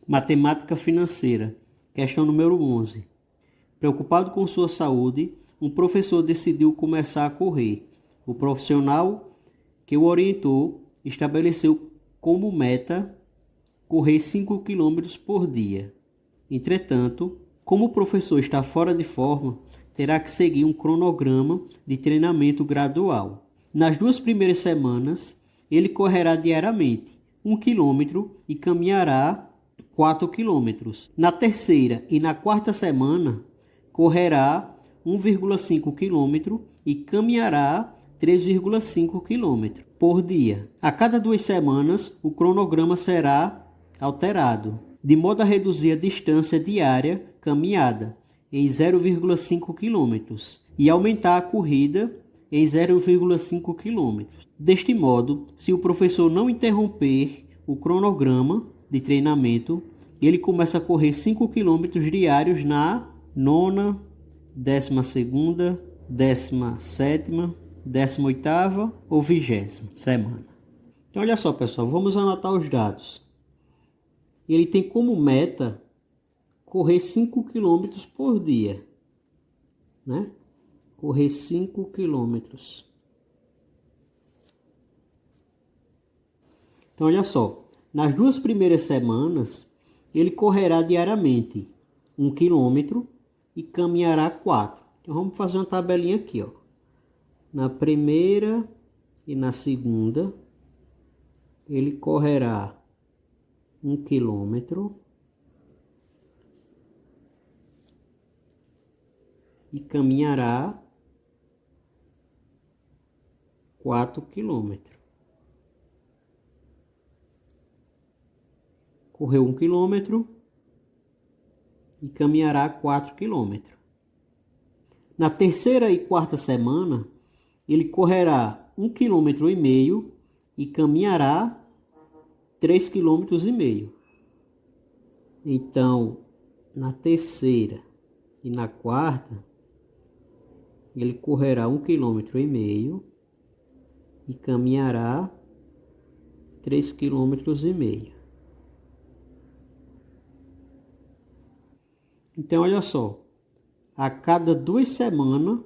Matemática financeira. Questão número 11. Preocupado com sua saúde, um professor decidiu começar a correr. O profissional que o orientou estabeleceu como meta correr 5 quilômetros por dia. Entretanto, como o professor está fora de forma, terá que seguir um cronograma de treinamento gradual. Nas 2 primeiras semanas, ele correrá diariamente 1 quilômetro e caminhará 4 quilômetros. Na terceira e na quarta semana, correrá 1,5 quilômetro e caminhará 3,5 quilômetros por dia. A cada 2 semanas, o cronograma será alterado, de modo a reduzir a distância diária caminhada em 0,5 km e aumentar a corrida em 0,5 km. Deste modo, se o professor não interromper o cronograma de treinamento, ele começa a correr 5 km diários na nona, 12ª, 17ª, 18ª ou 20ª semana. Então, olha só, pessoal, vamos anotar os dados. Ele tem como meta correr 5 quilômetros por dia, né? Correr 5 quilômetros. Então, olha só, nas 2 primeiras semanas, ele correrá diariamente 1 quilômetro e caminhará 4. Então, vamos fazer uma tabelinha aqui, ó. Na primeira e na segunda, ele correrá 1 quilômetro e caminhará 4 quilômetros. Correu 1 quilômetro e caminhará 4 quilômetros. Na terceira e quarta semana, ele correrá 1,5 km e caminhará 3,5 km. Então, na terceira e na quarta, ele correrá 1,5 km e caminhará 3,5 km. Então, olha só, a cada 2 semanas,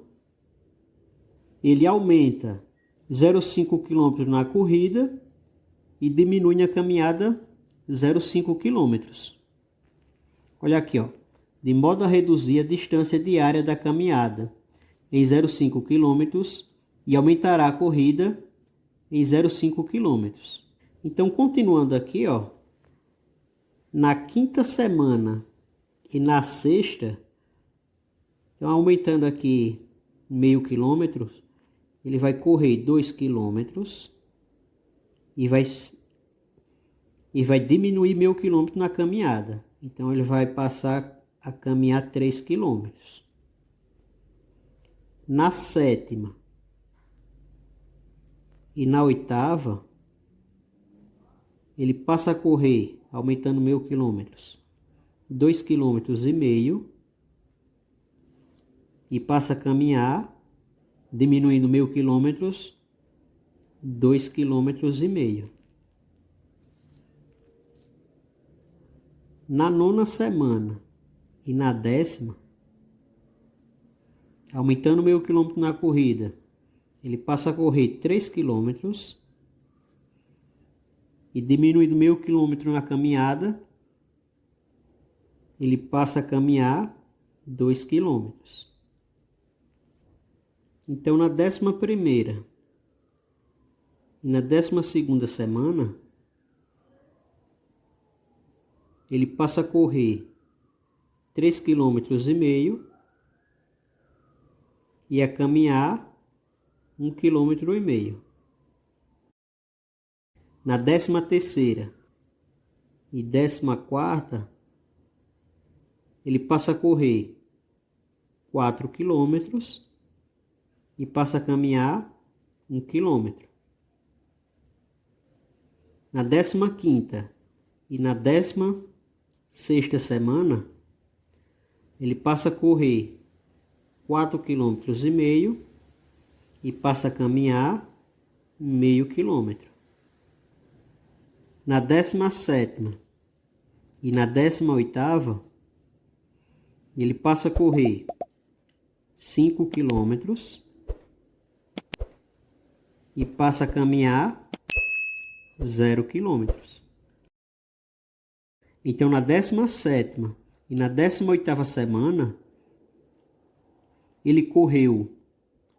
ele aumenta 0,5 km na corrida e diminui na caminhada 0,5 km. Olha aqui, ó, de modo a reduzir a distância diária da caminhada em 0,5 km e aumentará a corrida em 0,5 km. Então, continuando aqui, ó, na quinta semana e na sexta, então aumentando aqui meio quilômetro, ele vai correr 2 quilômetros e vai diminuir meio quilômetro na caminhada. Então ele vai passar a caminhar 3 quilômetros. Na sétima e na oitava, ele passa a correr, aumentando meio quilômetros, 2,5 quilômetros e passa a caminhar, diminuindo meio quilômetros, 2,5 quilômetros. Na nona semana e na 10ª, aumentando meio quilômetro na corrida, ele passa a correr 3 quilômetros e diminuindo meio quilômetro na caminhada, ele passa a caminhar 2 quilômetros. Então, na 11ª e na 12ª semana, ele passa a correr 3,5 quilômetros e a caminhar 1,5 quilômetro. Na 13ª e 14ª, ele passa a correr 4 quilômetros e passa a caminhar 1 quilômetro. Na 15ª e na 16ª semana, ele passa a correr 4,5 quilômetros e passa a caminhar meio quilômetro. Na 17ª e na 18ª, ele passa a correr 5 quilômetros e passa a caminhar 0 quilômetros. Então, na 17ª e na 18ª semana, ele correu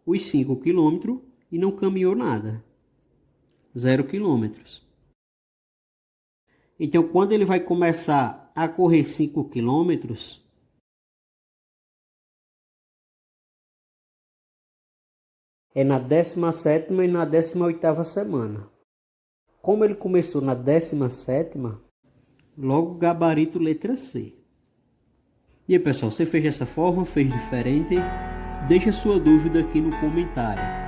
os 5 quilômetros e não caminhou nada. 0 quilômetros. Então, quando ele vai começar a correr 5 quilômetros, é na 17ª e na 18ª semana. Como ele começou na 17ª, logo gabarito letra C. E aí, pessoal, você fez dessa forma? Fez diferente? Deixa sua dúvida aqui no comentário.